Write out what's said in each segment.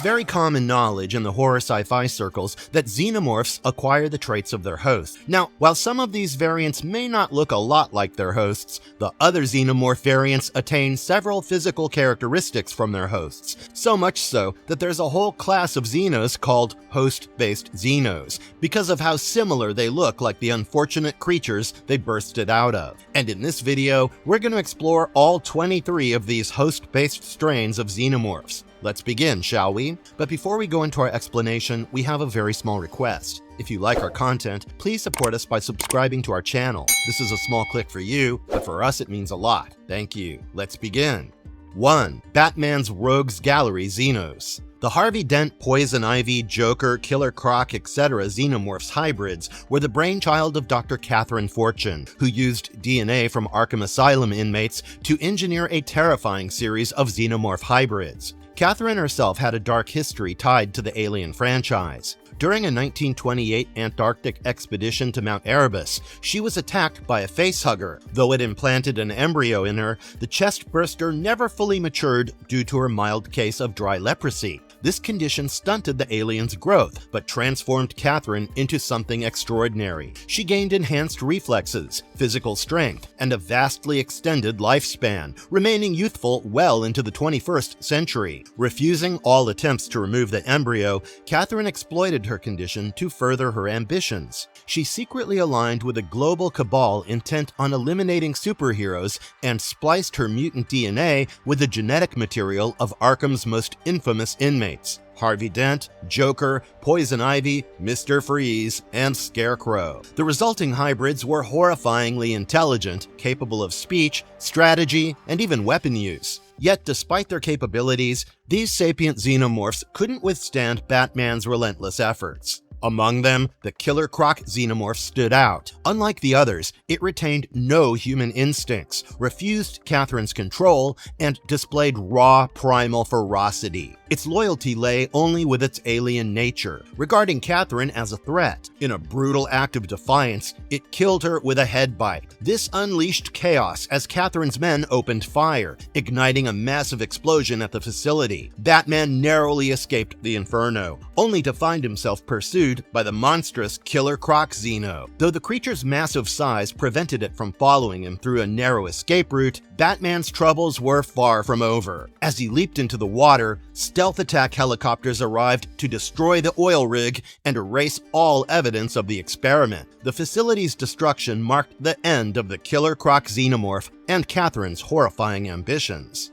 very common knowledge in the horror sci-fi circles that xenomorphs acquire the traits of their host. Now, while some of these variants may not look a lot like their hosts, the other xenomorph variants attain several physical characteristics from their hosts, so much so that there's a whole class of Xenos called Host-Based Xenos, because of how similar they look like the unfortunate creatures they bursted out of. And in this video, we're going to explore all 23 of these host-based strains of Xenomorphs. Let's begin, shall we? But before we go into our explanation, we have a very small request. If you like our content, please support us by subscribing to our channel. This is a small click for you, but for us it means a lot. Thank you. Let's begin. 1. Batman's Rogues Gallery Xenos. The Harvey Dent, Poison Ivy, Joker, Killer Croc, etc. Xenomorphs hybrids were the brainchild of Dr. Catherine Fortune, who used DNA from Arkham Asylum inmates to engineer a terrifying series of xenomorph hybrids. Catherine herself had a dark history tied to the Alien franchise. During a 1928 Antarctic expedition to Mount Erebus, she was attacked by a facehugger. Though it implanted an embryo in her, the chest-burster never fully matured due to her mild case of dry leprosy. This condition stunted the alien's growth, but transformed Catherine into something extraordinary. She gained enhanced reflexes, physical strength, and a vastly extended lifespan, remaining youthful well into the 21st century. Refusing all attempts to remove the embryo, Catherine exploited her condition to further her ambitions. She secretly aligned with a global cabal intent on eliminating superheroes and spliced her mutant DNA with the genetic material of Arkham's most infamous inmates. Harvey Dent, Joker, Poison Ivy, Mr. Freeze, and Scarecrow. The resulting hybrids were horrifyingly intelligent, capable of speech, strategy, and even weapon use. Yet despite their capabilities, these sapient xenomorphs couldn't withstand Batman's relentless efforts. Among them, the Killer Croc xenomorph stood out. Unlike the others, it retained no human instincts, refused Catherine's control, and displayed raw, primal ferocity. Its loyalty lay only with its alien nature, regarding Catherine as a threat. In a brutal act of defiance, it killed her with a head bite. This unleashed chaos as Catherine's men opened fire, igniting a massive explosion at the facility. Batman narrowly escaped the inferno, only to find himself pursued by the monstrous Killer Croc Xeno. Though the creature's massive size prevented it from following him through a narrow escape route, Batman's troubles were far from over. As he leaped into the water, stealth attack helicopters arrived to destroy the oil rig and erase all evidence of the experiment. The facility's destruction marked the end of the Killer Croc Xenomorph and Catherine's horrifying ambitions.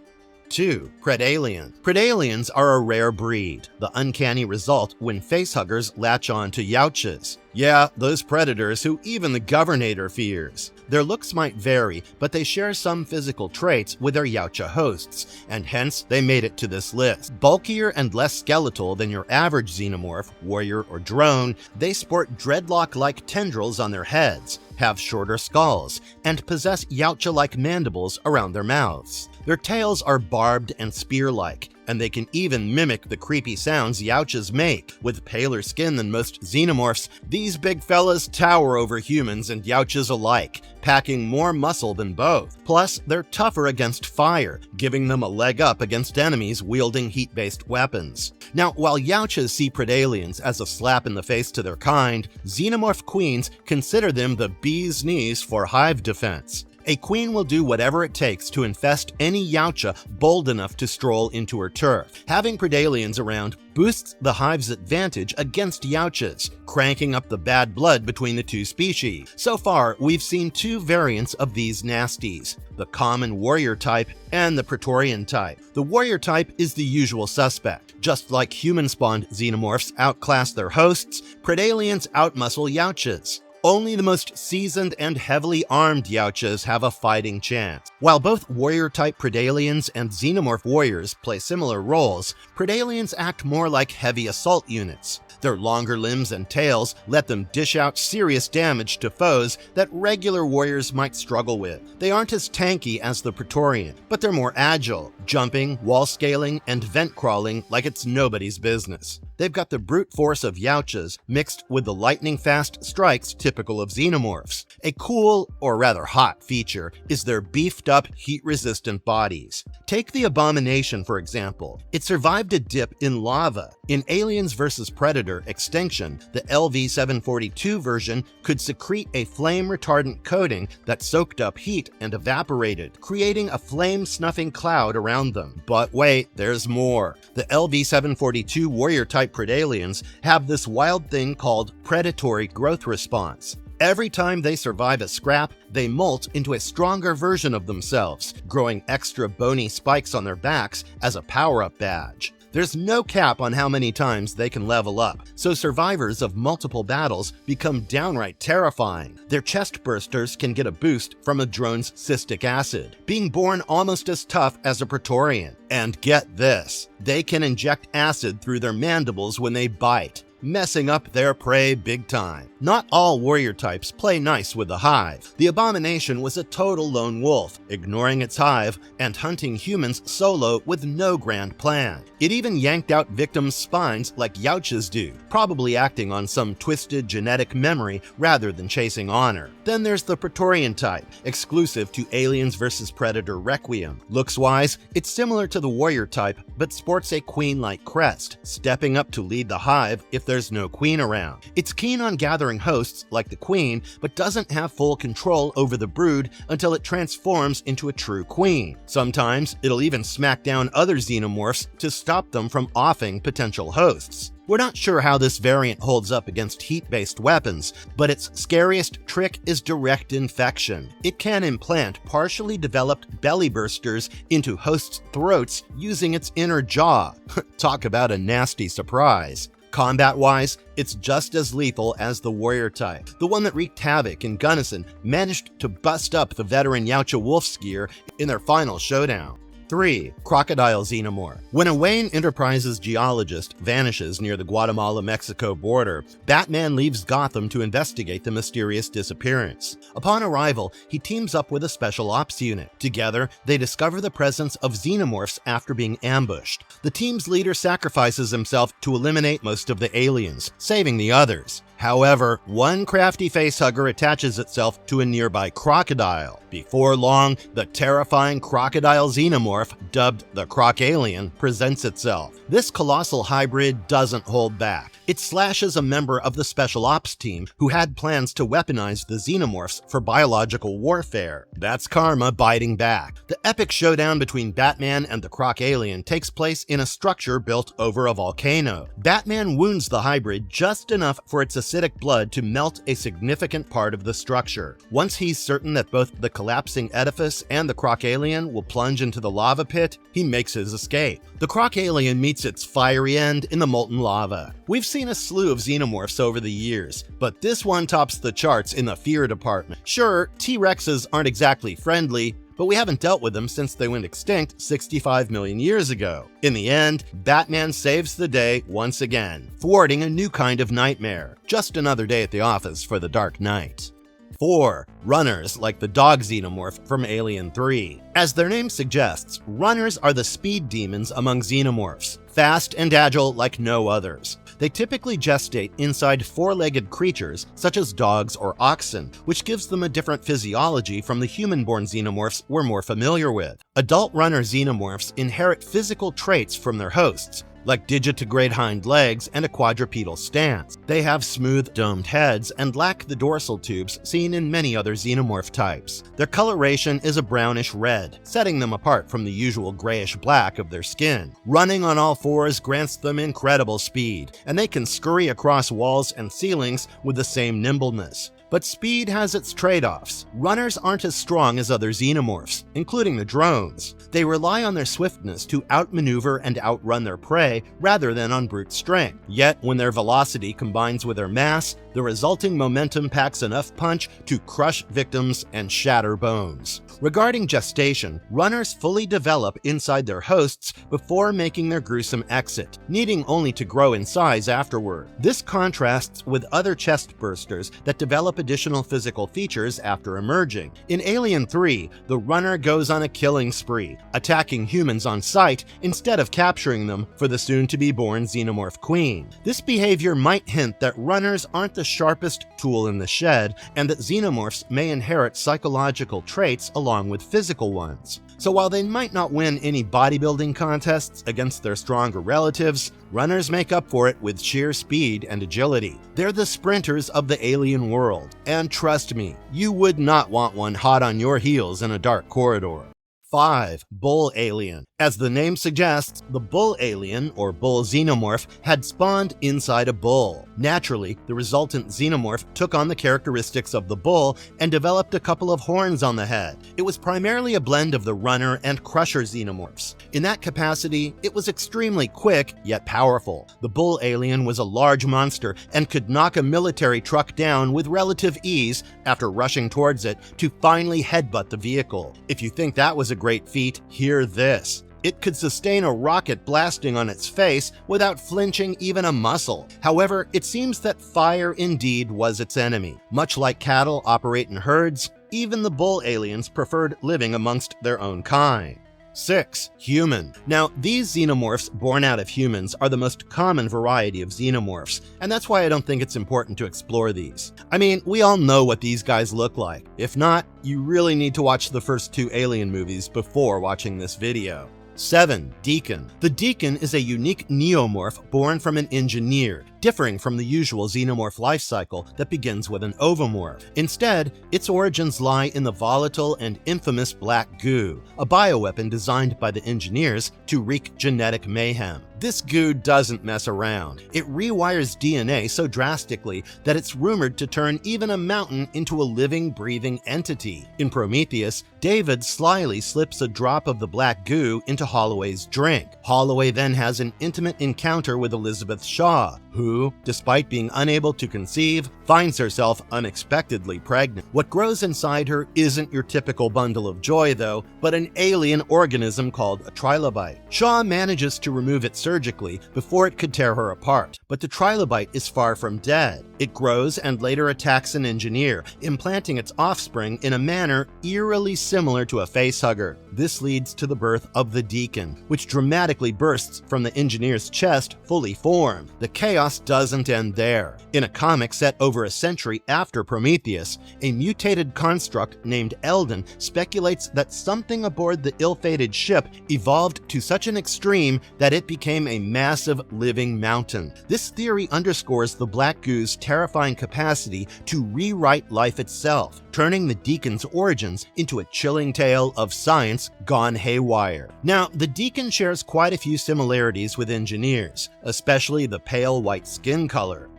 2. Predalien. Predaliens are a rare breed, the uncanny result when facehuggers latch on to Yautjas. Yeah, those predators who even the Governator fears. Their looks might vary, but they share some physical traits with their Yautja hosts, and hence they made it to this list. Bulkier and less skeletal than your average xenomorph, warrior, or drone, they sport dreadlock-like tendrils on their heads, have shorter skulls, and possess Yautja-like mandibles around their mouths. Their tails are barbed and spear-like, and they can even mimic the creepy sounds Yautjas make. With paler skin than most xenomorphs, these big fellas tower over humans and Yautjas alike, packing more muscle than both. Plus, they're tougher against fire, giving them a leg up against enemies wielding heat-based weapons. Now, while Yautjas see Predaliens as a slap in the face to their kind, xenomorph queens consider them the bee's knees for hive defense. A queen will do whatever it takes to infest any Yautja bold enough to stroll into her turf. Having Predaliens around boosts the hive's advantage against Yautjas, cranking up the bad blood between the two species. So far, we've seen two variants of these nasties, the common warrior type and the Praetorian type. The warrior type is the usual suspect. Just like human-spawned xenomorphs outclass their hosts, Predaliens outmuscle Yautjas. Only the most seasoned and heavily armed Yautjas have a fighting chance. While both warrior-type Predaliens and xenomorph warriors play similar roles, Predaliens act more like heavy assault units. Their longer limbs and tails let them dish out serious damage to foes that regular warriors might struggle with. They aren't as tanky as the Praetorian, but they're more agile, jumping, wall scaling, and vent crawling like it's nobody's business. They've got the brute force of Yautjas mixed with the lightning-fast strikes typical of Xenomorphs. A cool, or rather hot, feature is their beefed-up, heat-resistant bodies. Take the Abomination, for example. It survived a dip in lava. In Aliens vs. Predator Extinction, the LV-742 version could secrete a flame-retardant coating that soaked up heat and evaporated, creating a flame-snuffing cloud around them. But wait, there's more. The LV-742 warrior-type Predaliens have this wild thing called predatory growth response. Every time they survive a scrap, they molt into a stronger version of themselves, growing extra bony spikes on their backs as a power-up badge. There's no cap on how many times they can level up, so survivors of multiple battles become downright terrifying. Their chest bursters can get a boost from a drone's cystic acid, being born almost as tough as a Praetorian. And get this, they can inject acid through their mandibles when they bite, messing up their prey big time. Not all warrior types play nice with the hive. The Abomination was a total lone wolf, ignoring its hive and hunting humans solo with no grand plan. It even yanked out victims' spines like Yautjas do, probably acting on some twisted genetic memory rather than chasing honor. Then there's the Praetorian type, exclusive to Aliens vs. Predator Requiem. Looks-wise, it's similar to the warrior type, but sports a queen-like crest, stepping up to lead the hive if there's no queen around. It's keen on gathering hosts like the queen, but doesn't have full control over the brood until it transforms into a true queen. Sometimes it'll even smack down other xenomorphs to stop them from offing potential hosts. We're not sure how this variant holds up against heat-based weapons, but its scariest trick is direct infection. It can implant partially developed belly bursters into hosts' throats using its inner jaw. Talk about a nasty surprise. Combat-wise, it's just as lethal as the warrior type. The one that wreaked havoc in Gunnison managed to bust up the veteran Yautja Wolfskier in their final showdown. 3. Crocodile Xenomorph. When a Wayne Enterprises geologist vanishes near the Guatemala-Mexico border, Batman leaves Gotham to investigate the mysterious disappearance. Upon arrival, he teams up with a special ops unit. Together, they discover the presence of xenomorphs after being ambushed. The team's leader sacrifices himself to eliminate most of the aliens, saving the others. However, one crafty facehugger attaches itself to a nearby crocodile. Before long, the terrifying crocodile xenomorph, dubbed the Crocalien, presents itself. This colossal hybrid doesn't hold back. It slashes a member of the Special Ops team who had plans to weaponize the xenomorphs for biological warfare. That's karma biting back. The epic showdown between Batman and the Crocalien takes place in a structure built over a volcano. Batman wounds the hybrid just enough for its acidic blood to melt a significant part of the structure. Once he's certain that both the collapsing edifice and the Crocalien will plunge into the lava pit, he makes his escape. The Crocalien meets its fiery end in the molten lava. We've seen a slew of xenomorphs over the years, but this one tops the charts in the fear department. Sure, T-Rexes aren't exactly friendly, but we haven't dealt with them since they went extinct 65 million years ago. In the end, Batman saves the day once again, thwarting a new kind of nightmare. Just another day at the office for the Dark Knight. 4. Runners, like the dog xenomorph from Alien 3. As their name suggests, runners are the speed demons among xenomorphs, fast and agile like no others. They typically gestate inside four-legged creatures such as dogs or oxen, which gives them a different physiology from the human-born xenomorphs we're more familiar with. Adult runner xenomorphs inherit physical traits from their hosts, like digitigrade hind legs and a quadrupedal stance. They have smooth, domed heads and lack the dorsal tubes seen in many other xenomorph types. Their coloration is a brownish red, setting them apart from the usual grayish black of their skin. Running on all fours grants them incredible speed, and they can scurry across walls and ceilings with the same nimbleness. But speed has its trade-offs. Runners aren't as strong as other xenomorphs, including the drones. They rely on their swiftness to outmaneuver and outrun their prey rather than on brute strength. Yet, when their velocity combines with their mass, the resulting momentum packs enough punch to crush victims and shatter bones. Regarding gestation, runners fully develop inside their hosts before making their gruesome exit, needing only to grow in size afterward. This contrasts with other chest bursters that develop develop additional physical features after emerging. In Alien 3, the runner goes on a killing spree, attacking humans on sight instead of capturing them for the soon-to-be-born Xenomorph Queen. This behavior might hint that runners aren't the sharpest tool in the shed, and that Xenomorphs may inherit psychological traits along with physical ones. So while they might not win any bodybuilding contests against their stronger relatives, runners make up for it with sheer speed and agility. They're the sprinters of the alien world, and trust me, you would not want one hot on your heels in a dark corridor. 5. Bull Alien. As the name suggests, the bull alien, or bull xenomorph, had spawned inside a bull. Naturally, the resultant xenomorph took on the characteristics of the bull and developed a couple of horns on the head. It was primarily a blend of the runner and crusher xenomorphs. In that capacity, it was extremely quick, yet powerful. The bull alien was a large monster and could knock a military truck down with relative ease after rushing towards it to finally headbutt the vehicle. If you think that was a great feat, hear this. It could sustain a rocket blasting on its face without flinching even a muscle. However, it seems that fire indeed was its enemy. Much like cattle operate in herds, even the bull aliens preferred living amongst their own kind. 6. Human. Now, these xenomorphs born out of humans are the most common variety of xenomorphs, and that's why I don't think it's important to explore these. I mean, we all know what these guys look like. If not, you really need to watch the first 2 Alien movies before watching this video. 7. Deacon. The Deacon is a unique neomorph born from an engineer, differing from the usual xenomorph life cycle that begins with an ovomorph. Instead, its origins lie in the volatile and infamous black goo, a bioweapon designed by the engineers to wreak genetic mayhem. This goo doesn't mess around. It rewires DNA so drastically that it's rumored to turn even a mountain into a living, breathing entity. In Prometheus, David slyly slips a drop of the black goo into Holloway's drink. Holloway then has an intimate encounter with Elizabeth Shaw, who, despite being unable to conceive, finds herself unexpectedly pregnant. What grows inside her isn't your typical bundle of joy, though, but an alien organism called a trilobite. Shaw manages to remove it surgically before it could tear her apart, but the trilobite is far from dead. It grows and later attacks an engineer, implanting its offspring in a manner eerily similar to a facehugger. This leads to the birth of the Deacon, which dramatically bursts from the engineer's chest, fully formed. The chaos doesn't end there. In a comic set over a century after Prometheus, a mutated construct named Eldon speculates that something aboard the ill-fated ship evolved to such an extreme that it became a massive living mountain. This theory underscores the black goo's terrifying capacity to rewrite life itself, turning the Deacon's origins into a chilling tale of science gone haywire. Now, the Deacon shares quite a few similarities with engineers, especially the pale white skin color.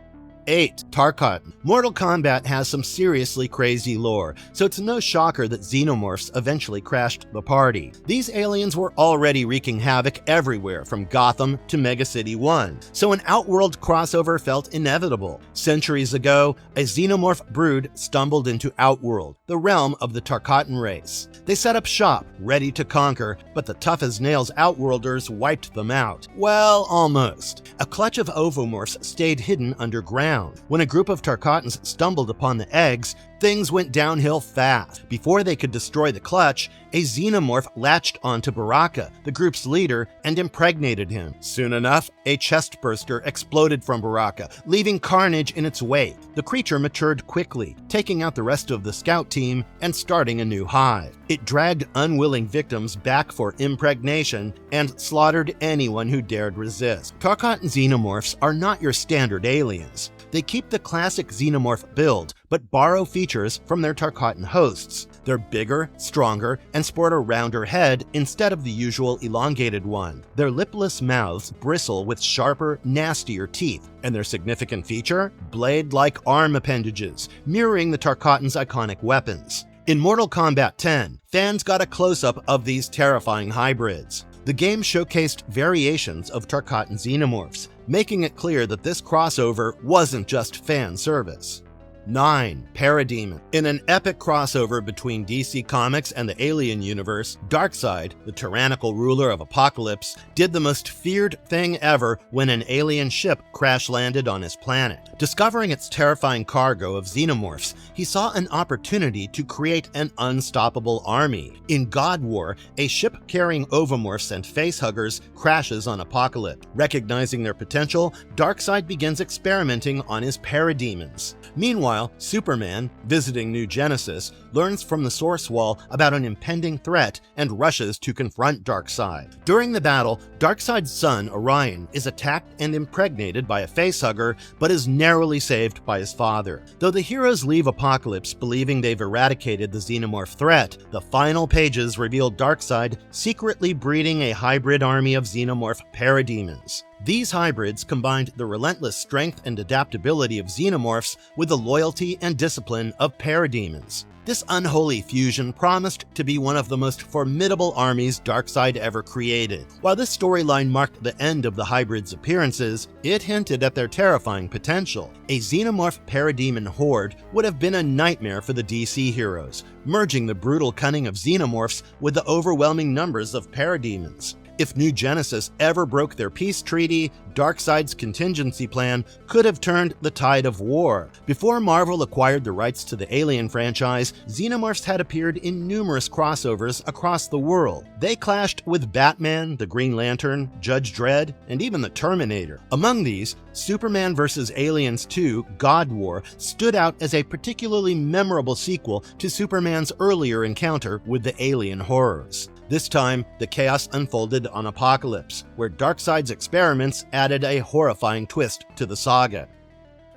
8. Tarkatan. Mortal Kombat has some seriously crazy lore, so it's no shocker that xenomorphs eventually crashed the party. These aliens were already wreaking havoc everywhere from Gotham to Mega City 1, so an Outworld crossover felt inevitable. Centuries ago, a xenomorph brood stumbled into Outworld, the realm of the Tarkatan race. They set up shop, ready to conquer, but the tough-as-nails Outworlders wiped them out. Well, almost. A clutch of ovomorphs stayed hidden underground. When a group of Tarkatans stumbled upon the eggs, things went downhill fast. Before they could destroy the clutch, a xenomorph latched onto Baraka, the group's leader, and impregnated him. Soon enough, a chestburster exploded from Baraka, leaving carnage in its wake. The creature matured quickly, taking out the rest of the scout team and starting a new hive. It dragged unwilling victims back for impregnation and slaughtered anyone who dared resist. Tarkatan xenomorphs are not your standard aliens. They keep the classic xenomorph build, but borrow features from their Tarkatan hosts. They're bigger, stronger, and sport a rounder head instead of the usual elongated one. Their lipless mouths bristle with sharper, nastier teeth, and their significant feature? Blade-like arm appendages, mirroring the Tarkatan's iconic weapons. In Mortal Kombat 10, fans got a close-up of these terrifying hybrids. The game showcased variations of Tarkatan xenomorphs, making it clear that this crossover wasn't just fan service. 9. Parademon. In an epic crossover between DC Comics and the Alien universe, Darkseid, the tyrannical ruler of Apocalypse, did the most feared thing ever when an alien ship crash-landed on his planet. Discovering its terrifying cargo of xenomorphs, he saw an opportunity to create an unstoppable army. In God War, a ship carrying ovomorphs and facehuggers crashes on Apocalypse. Recognizing their potential, Darkseid begins experimenting on his parademons. Meanwhile, Superman, visiting New Genesis, learns from the Source Wall about an impending threat and rushes to confront Darkseid. During the battle, Darkseid's son, Orion, is attacked and impregnated by a facehugger, but is narrowly saved by his father. Though the heroes leave Apocalypse believing they've eradicated the xenomorph threat, the final pages reveal Darkseid secretly breeding a hybrid army of xenomorph parademons. These hybrids combined the relentless strength and adaptability of xenomorphs with the loyalty and discipline of parademons. This unholy fusion promised to be one of the most formidable armies Darkseid ever created. While this storyline marked the end of the hybrids' appearances, it hinted at their terrifying potential. A xenomorph parademon horde would have been a nightmare for the DC heroes, merging the brutal cunning of xenomorphs with the overwhelming numbers of parademons. If New Genesis ever broke their peace treaty, Darkseid's contingency plan could have turned the tide of war. Before Marvel acquired the rights to the Alien franchise, xenomorphs had appeared in numerous crossovers across the world. They clashed with Batman, the Green Lantern, Judge Dredd, and even the Terminator. Among these, Superman vs. Aliens 2: God War stood out as a particularly memorable sequel to Superman's earlier encounter with the alien horrors. This time, the chaos unfolded on Apocalypse, where Darkseid's experiments added a horrifying twist to the saga.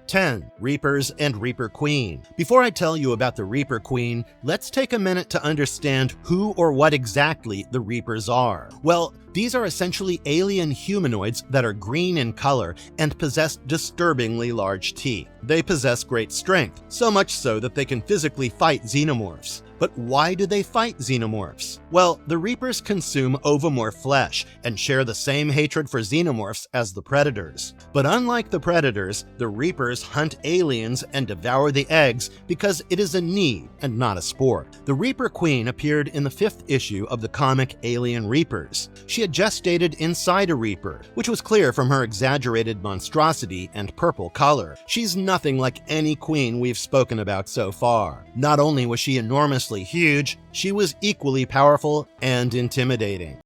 10. Reapers and Reaper Queen. Before I tell you about the Reaper Queen, let's take a minute to understand who or what exactly the Reapers are. Well, these are essentially alien humanoids that are green in color and possess disturbingly large teeth. They possess great strength, so much so that they can physically fight xenomorphs. But why do they fight xenomorphs? Well, the Reapers consume ovomorph flesh and share the same hatred for xenomorphs as the Predators. But unlike the Predators, the Reapers hunt aliens and devour the eggs because it is a need and not a sport. The Reaper Queen appeared in the 5th issue of the comic Alien Reapers. She had gestated inside a Reaper, which was clear from her exaggerated monstrosity and purple color. She's nothing like any queen we've spoken about so far. Not only was she enormously huge, she was equally powerful and intimidating.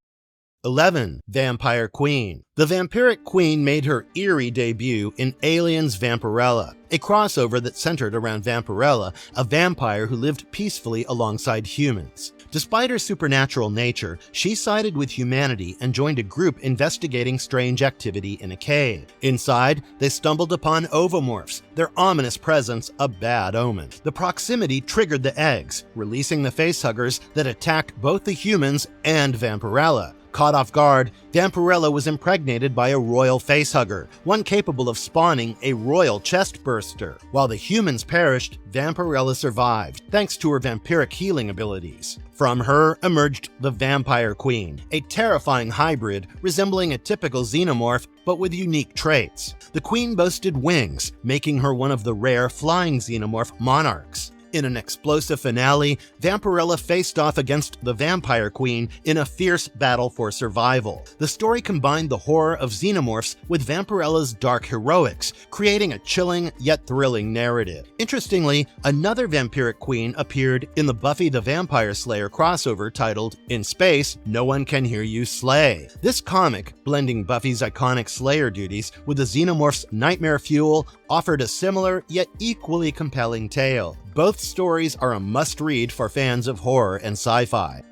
11. Vampire Queen. The Vampiric Queen made her eerie debut in Aliens Vampirella, a crossover that centered around Vampirella, a vampire who lived peacefully alongside humans. Despite her supernatural nature, she sided with humanity and joined a group investigating strange activity in a cave. Inside, they stumbled upon ovomorphs, their ominous presence a bad omen. The proximity triggered the eggs, releasing the facehuggers that attacked both the humans and Vampirella. Caught off guard, Vampirella was impregnated by a royal facehugger, one capable of spawning a royal chestburster. While the humans perished, Vampirella survived, thanks to her vampiric healing abilities. From her emerged the Vampire Queen, a terrifying hybrid resembling a typical xenomorph but with unique traits. The queen boasted wings, making her one of the rare flying xenomorph monarchs. In an explosive finale, Vampirella faced off against the Vampire Queen in a fierce battle for survival. The story combined the horror of xenomorphs with Vampirella's dark heroics, creating a chilling yet thrilling narrative. Interestingly, another Vampiric Queen appeared in the Buffy the Vampire Slayer crossover titled In Space, No One Can Hear You Slay. This comic, blending Buffy's iconic Slayer duties with the xenomorph's nightmare fuel, offered a similar yet equally compelling tale. Both stories are a must-read for fans of horror and sci-fi.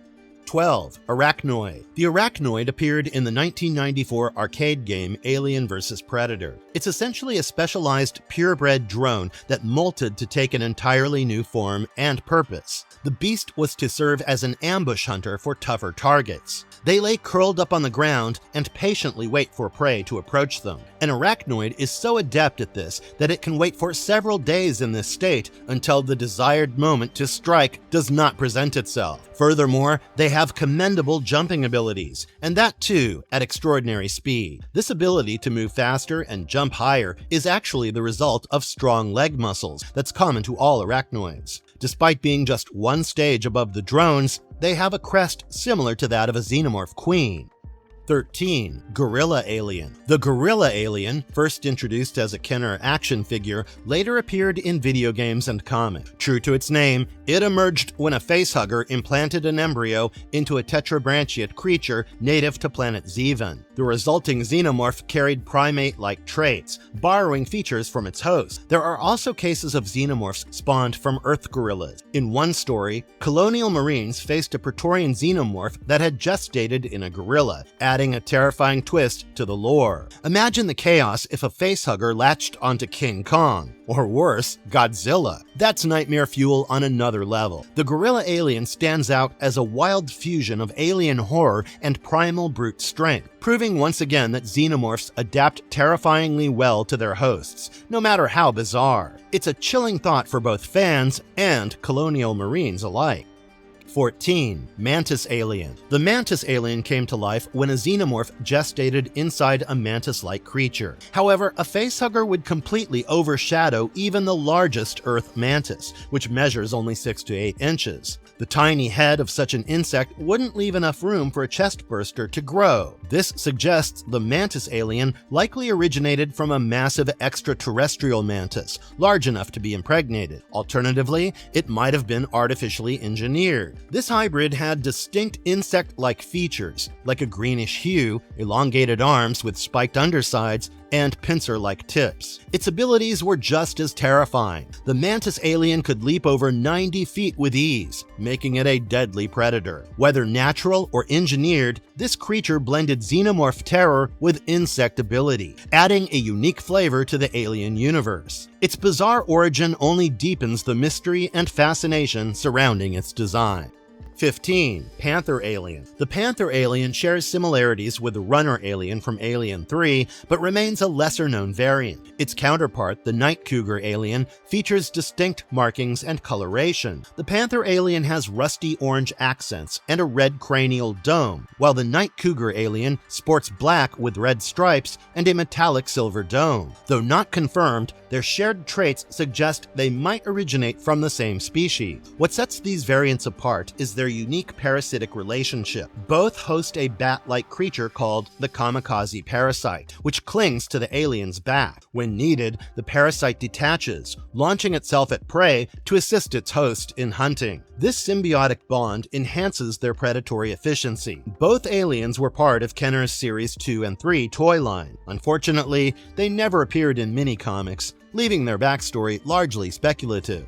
12. Arachnoid. The Arachnoid appeared in the 1994 arcade game Alien vs. Predator. It's essentially a specialized purebred drone that molted to take an entirely new form and purpose. The beast was to serve as an ambush hunter for tougher targets. They lay curled up on the ground and patiently wait for prey to approach them. An arachnoid is so adept at this that it can wait for several days in this state until the desired moment to strike does not present itself. Furthermore, they have have commendable jumping abilities, and that too at extraordinary speed. This ability to move faster and jump higher is actually the result of strong leg muscles that's common to all arachnoids. Despite being just one stage above the drones, they have a crest similar to that of a xenomorph queen. 13. Gorilla Alien. The Gorilla Alien, first introduced as a Kenner action figure, later appeared in video games and comics. True to its name, it emerged when a facehugger implanted an embryo into a tetrabranchiate creature native to planet Zevan. The resulting xenomorph carried primate-like traits, borrowing features from its host. There are also cases of xenomorphs spawned from Earth gorillas. In one story, colonial marines faced a Praetorian xenomorph that had gestated in a gorilla, adding a terrifying twist to the lore. Imagine the chaos if a facehugger latched onto King Kong, or worse, Godzilla. That's nightmare fuel on another level. The Gorilla Alien stands out as a wild fusion of alien horror and primal brute strength, proving once again that xenomorphs adapt terrifyingly well to their hosts, no matter how bizarre. It's a chilling thought for both fans and colonial marines alike. 14. Mantis Alien. The Mantis Alien came to life when a xenomorph gestated inside a mantis-like creature. However, a facehugger would completely overshadow even the largest Earth mantis, which measures only 6 to 8 inches. The tiny head of such an insect wouldn't leave enough room for a chestburster to grow. This suggests the Mantis Alien likely originated from a massive extraterrestrial mantis, large enough to be impregnated. Alternatively, it might have been artificially engineered. This hybrid had distinct insect-like features, like a greenish hue, elongated arms with spiked undersides, and pincer-like tips. Its abilities were just as terrifying. The Mantis Alien could leap over 90 feet with ease, making it a deadly predator. Whether natural or engineered, this creature blended xenomorph terror with insect ability, adding a unique flavor to the alien universe. Its bizarre origin only deepens the mystery and fascination surrounding its design. 15. Panther Alien. The Panther Alien shares similarities with the Runner Alien from Alien 3, but remains a lesser-known variant. Its counterpart, the Night Cougar Alien, features distinct markings and coloration. The Panther Alien has rusty orange accents and a red cranial dome, while the Night Cougar Alien sports black with red stripes and a metallic silver dome. Though not confirmed, their shared traits suggest they might originate from the same species. What sets these variants apart is their unique parasitic relationship. Both host a bat-like creature called the kamikaze parasite, which clings to the alien's back. When needed, the parasite detaches, launching itself at prey to assist its host in hunting. This symbiotic bond enhances their predatory efficiency. Both aliens were part of Kenner's Series 2 and 3 toy line. Unfortunately, they never appeared in mini-comics, leaving their backstory largely speculative.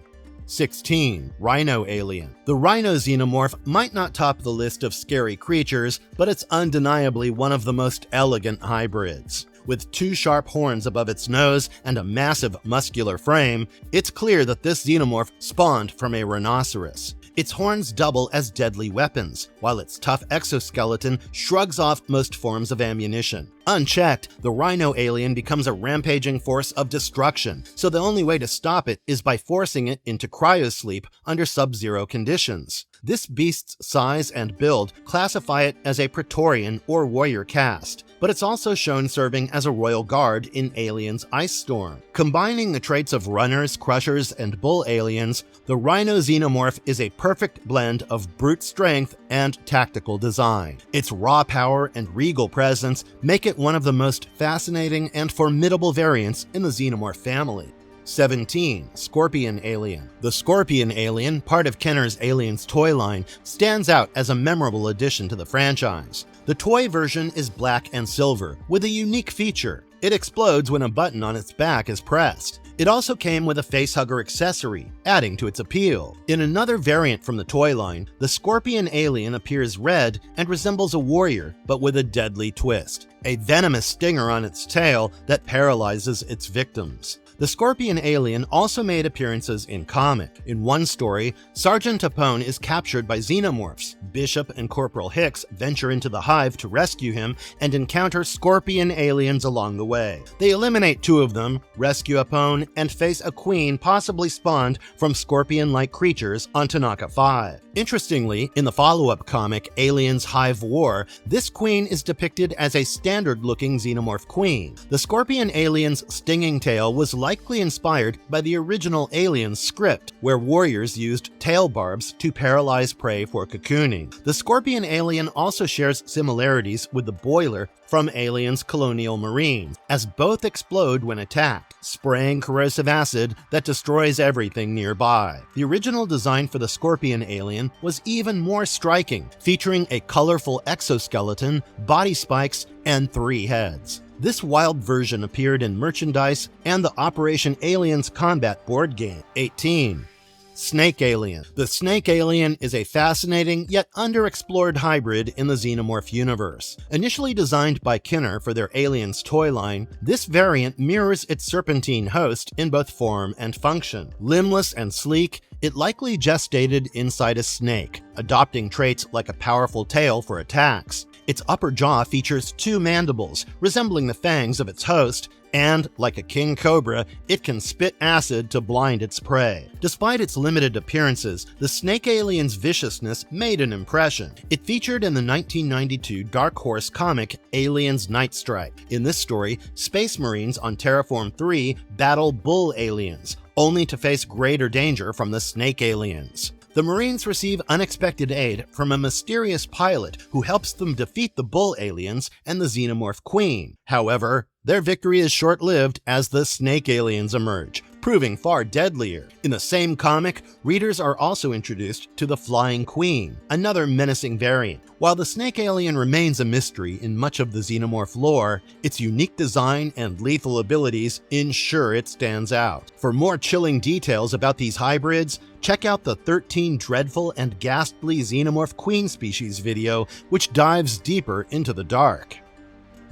16. Rhino Alien. The Rhino xenomorph might not top the list of scary creatures, but it's undeniably one of the most elegant hybrids. With 2 sharp horns above its nose and a massive muscular frame, it's clear that this xenomorph spawned from a rhinoceros. Its horns double as deadly weapons, while its tough exoskeleton shrugs off most forms of ammunition. Unchecked, the Rhino Alien becomes a rampaging force of destruction, so the only way to stop it is by forcing it into cryosleep under sub-zero conditions. This beast's size and build classify it as a Praetorian or warrior caste, but it's also shown serving as a royal guard in Aliens Ice Storm. Combining the traits of runners, crushers, and bull aliens, the Rhino xenomorph is a perfect blend of brute strength and tactical design. Its raw power and regal presence make it one of the most fascinating and formidable variants in the xenomorph family. 17. Scorpion Alien. The Scorpion Alien, part of Kenner's Aliens toy line, stands out as a memorable addition to the franchise. The toy version is black and silver, with a unique feature. It explodes when a button on its back is pressed. It also came with a facehugger accessory, adding to its appeal. In another variant from the toy line, the Scorpion Alien appears red and resembles a warrior, but with a deadly twist. A venomous stinger on its tail that paralyzes its victims. The scorpion alien also made appearances in comic. In one story, Sergeant Apone is captured by xenomorphs. Bishop and Corporal Hicks venture into the hive to rescue him and encounter scorpion aliens along the way. They eliminate two of them, rescue Apone, and face a queen possibly spawned from scorpion-like creatures on Tanaka 5. Interestingly, in the follow-up comic Aliens Hive War, this queen is depicted as a standard-looking xenomorph queen. The scorpion alien's stinging tail was likely inspired by the original Aliens script, where warriors used tail barbs to paralyze prey for cocooning. The scorpion alien also shares similarities with the boiler from Aliens Colonial Marines, as both explode when attacked, spraying corrosive acid that destroys everything nearby. The original design for the scorpion alien was even more striking, featuring a colorful exoskeleton, body spikes, and 3 heads. This wild version appeared in merchandise and the Operation Aliens combat board game. 18. Snake Alien. The Snake Alien is a fascinating yet underexplored hybrid in the Xenomorph universe. Initially designed by Kenner for their Aliens toy line, this variant mirrors its serpentine host in both form and function. Limbless and sleek, it likely gestated inside a snake, adopting traits like a powerful tail for attacks. Its upper jaw features 2 mandibles, resembling the fangs of its host, and, like a king cobra, it can spit acid to blind its prey. Despite its limited appearances, the Snake Alien's viciousness made an impression. It featured in the 1992 Dark Horse comic Aliens Night Strike. In this story, Space Marines on Terraform 3 battle bull aliens, only to face greater danger from the Snake Aliens. The Marines receive unexpected aid from a mysterious pilot who helps them defeat the bull aliens and the Xenomorph Queen. However, their victory is short-lived as the Snake Aliens emerge, proving far deadlier. In the same comic, readers are also introduced to the Flying Queen, another menacing variant. While the Snake Alien remains a mystery in much of the Xenomorph lore, its unique design and lethal abilities ensure it stands out. For more chilling details about these hybrids, check out the 13 Dreadful and Ghastly Xenomorph Queen Species video, which dives deeper into the dark.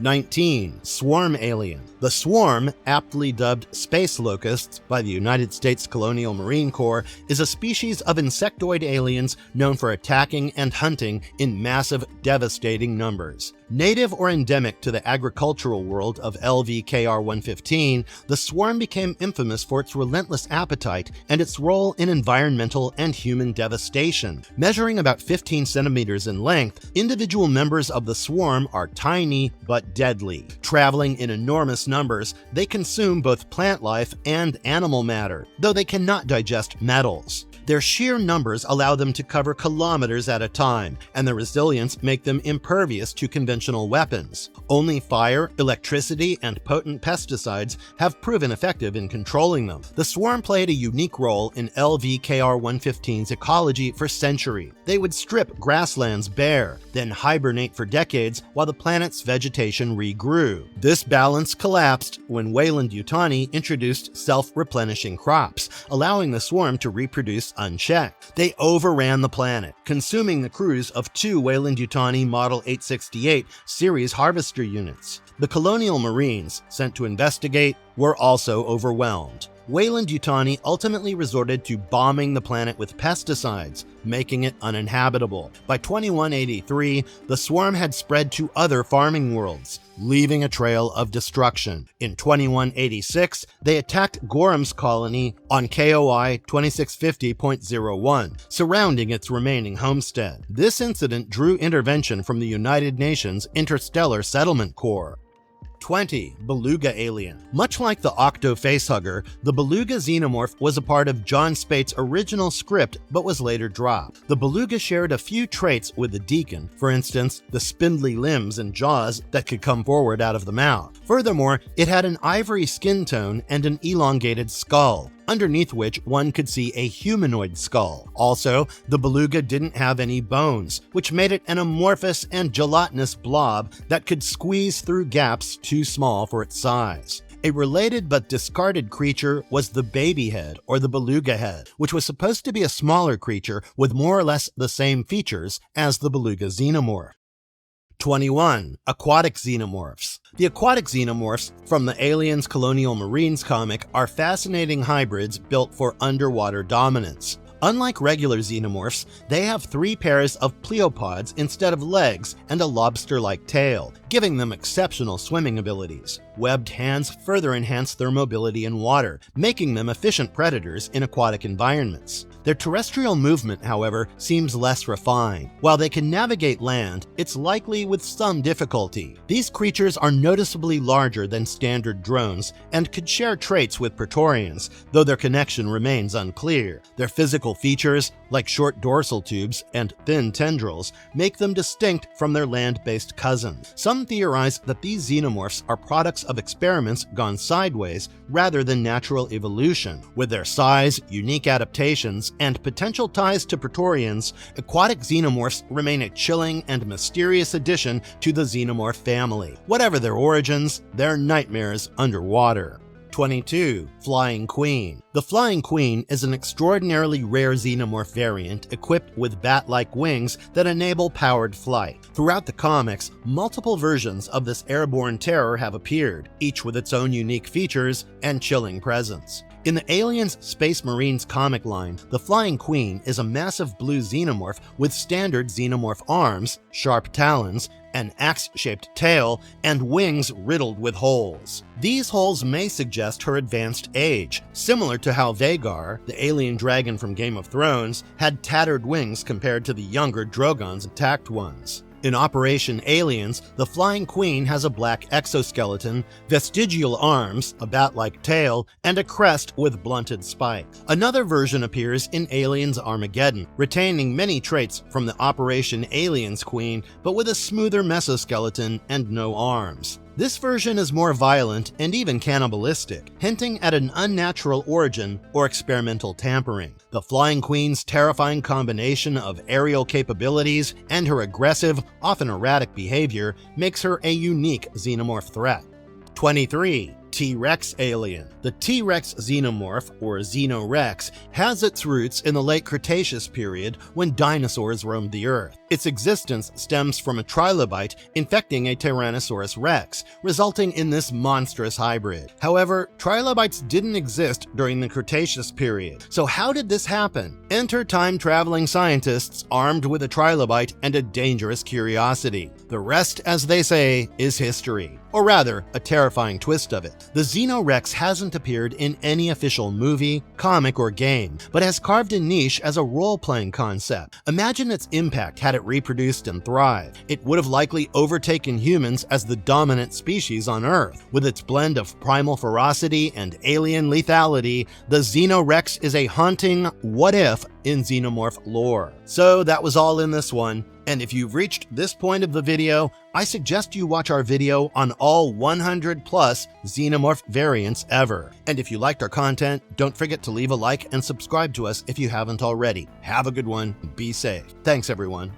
19. Swarm Alien. The Swarm, aptly dubbed space locusts by the United States Colonial Marine Corps, is a species of insectoid aliens known for attacking and hunting in massive, devastating numbers. Native or endemic to the agricultural world of LVKR-115, the Swarm became infamous for its relentless appetite and its role in environmental and human devastation. Measuring about 15 centimeters in length, individual members of the Swarm are tiny but deadly. Traveling in enormous numbers, they consume both plant life and animal matter, though they cannot digest metals. Their sheer numbers allow them to cover kilometers at a time, and their resilience make them impervious to conventional weapons. Only fire, electricity, and potent pesticides have proven effective in controlling them. The Swarm played a unique role in LVKR-115's ecology for centuries. They would strip grasslands bare, then hibernate for decades while the planet's vegetation regrew. This balance collapsed when Weyland-Yutani introduced self-replenishing crops, allowing the Swarm to reproduce unchecked. They overran the planet, consuming the crews of 2 Weyland-Yutani Model 868 series harvester units. The Colonial Marines, sent to investigate, were also overwhelmed. Weyland-Yutani ultimately resorted to bombing the planet with pesticides, making it uninhabitable. By 2183, the Swarm had spread to other farming worlds, leaving a trail of destruction. In 2186, they attacked Gorham's colony on KOI 2650.01, surrounding its remaining homestead. This incident drew intervention from the United Nations Interstellar Settlement Corps. 20. Beluga Alien. Much like the Octo Facehugger, the Beluga Xenomorph was a part of John Spate's original script but was later dropped. The Beluga shared a few traits with the Deacon, for instance, the spindly limbs and jaws that could come forward out of the mouth. Furthermore, it had an ivory skin tone and an elongated skull, underneath which one could see a humanoid skull. Also, the Beluga didn't have any bones, which made it an amorphous and gelatinous blob that could squeeze through gaps too small for its size. A related but discarded creature was the baby head, or the beluga head, which was supposed to be a smaller creature with more or less the same features as the Beluga Xenomorph. 21. Aquatic Xenomorphs. The aquatic xenomorphs from the Aliens Colonial Marines comic are fascinating hybrids built for underwater dominance. Unlike regular xenomorphs, they have 3 pairs of pleopods instead of legs and a lobster-like tail, giving them exceptional swimming abilities. Webbed hands further enhance their mobility in water, making them efficient predators in aquatic environments. Their terrestrial movement, however, seems less refined. While they can navigate land, it's likely with some difficulty. These creatures are noticeably larger than standard drones and could share traits with Praetorians, though their connection remains unclear. Their physical features, like short dorsal tubes and thin tendrils, make them distinct from their land-based cousins. Some theorize that these xenomorphs are products of experiments gone sideways rather than natural evolution. With their size, unique adaptations, and potential ties to Praetorians, aquatic xenomorphs remain a chilling and mysterious addition to the xenomorph family. Whatever their origins, they're nightmares underwater. 22. Flying Queen. The Flying Queen is an extraordinarily rare xenomorph variant equipped with bat-like wings that enable powered flight. Throughout the comics, multiple versions of this airborne terror have appeared, each with its own unique features and chilling presence. In the Aliens Space Marines comic line, the Flying Queen is a massive blue xenomorph with standard xenomorph arms, sharp talons, an axe-shaped tail, and wings riddled with holes. These holes may suggest her advanced age, similar to how Vhagar, the alien dragon from Game of Thrones, had tattered wings compared to the younger Drogon's intact ones. In Operation Aliens, the Flying Queen has a black exoskeleton, vestigial arms, a bat-like tail, and a crest with blunted spikes. Another version appears in Aliens Armageddon, retaining many traits from the Operation Aliens Queen, but with a smoother mesoskeleton and no arms. This version is more violent and even cannibalistic, hinting at an unnatural origin or experimental tampering. The Flying Queen's terrifying combination of aerial capabilities and her aggressive, often erratic behavior makes her a unique xenomorph threat. 23. T-Rex Alien. The T-Rex xenomorph, or Xenorex, has its roots in the late Cretaceous period when dinosaurs roamed the Earth. Its existence stems from a trilobite infecting a Tyrannosaurus rex, resulting in this monstrous hybrid. However, trilobites didn't exist during the Cretaceous period. So how did this happen? Enter time-traveling scientists armed with a trilobite and a dangerous curiosity. The rest, as they say, is history. Or rather, a terrifying twist of it. The Xenorex hasn't appeared in any official movie, comic, or game, but has carved a niche as a role-playing concept. Imagine its impact had it reproduced and thrived. It would have likely overtaken humans as the dominant species on Earth. With its blend of primal ferocity and alien lethality, the Xenorex is a haunting what-if in xenomorph lore. So that was all in this one. And if you've reached this point of the video, I suggest you watch our video on all 100 plus xenomorph variants ever. And if you liked our content, don't forget to leave a like and subscribe to us if you haven't already. Have a good one. Be safe. Thanks, everyone.